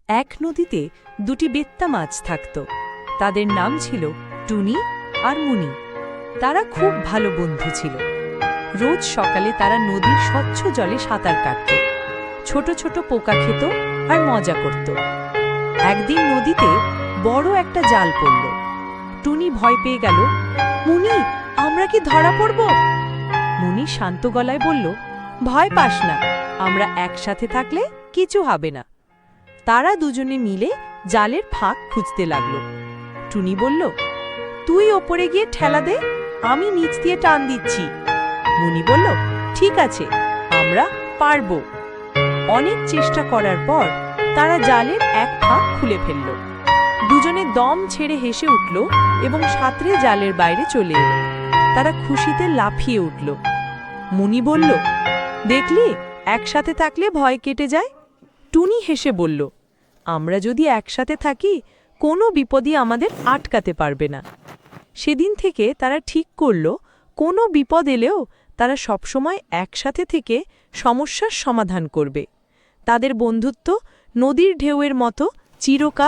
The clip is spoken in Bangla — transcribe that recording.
এক নদীতে দুটি বেত্তা মাছ থাকত। তাদের নাম ছিল টুনি আর মুনি। তারা খুব ভালো বন্ধু ছিল। রোজ সকালে তারা নদীর স্বচ্ছ জলে সাঁতার কাটত, ছোট ছোট পোকা খেত আর মজা করত। একদিন নদীতে বড় একটা জাল পড়ল। টুনি ভয় পেয়ে গেল, মুনি, আমরা কি ধরা পড়ব? মুনি শান্ত গলায় বলল, ভয় পাস না, আমরা একসাথে থাকলে কিছু হবে না। তারা দুজনে মিলে জালের ফাঁক খুঁজতে লাগলো। টুনি বলল, তুই ওপরে গিয়ে ঠেলা দে, আমি নিচ দিয়ে টান দিচ্ছি। মুনি বলল, ঠিক আছে, আমরা পারব। অনেক চেষ্টা করার পর তারা জালের এক ফাঁক খুলে ফেলল। দুজনে দম ছেড়ে হেসে উঠল এবং সাঁতরে জালের বাইরে চলে এলো। তারা খুশিতে লাফিয়ে উঠল। মুনি বলল, দেখলি, একসাথে থাকলে ভয় কেটে যায়। টুনি হেসে বলল, আমরা যদি একসাথে থাকি কোনো বিপদই আমাদের আটকাতে পারবে না। সেদিন থেকে তারা ঠিক করল, কোনো বিপদ এলেও তারা সবসময় একসাথে থেকে সমস্যার সমাধান করবে। তাদের বন্ধুত্ব নদীর ঢেউয়ের মতো চিরকাল